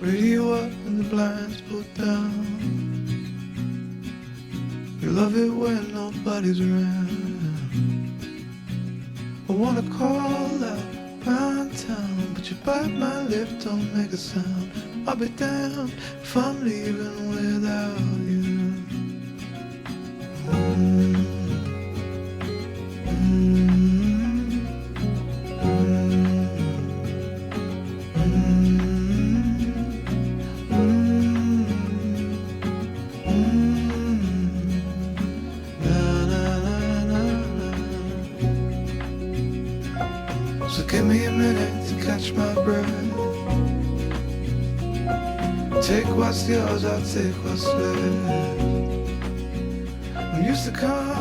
Radio up and the blinds pulled down. You love it when nobody's around. I wanna call out round town, but you bite my lip, don't make a sound. I'll be damned if I'm leaving without you. So give me a minute to catch my breath. Take what's yours, I'll take what's left. I'm used to come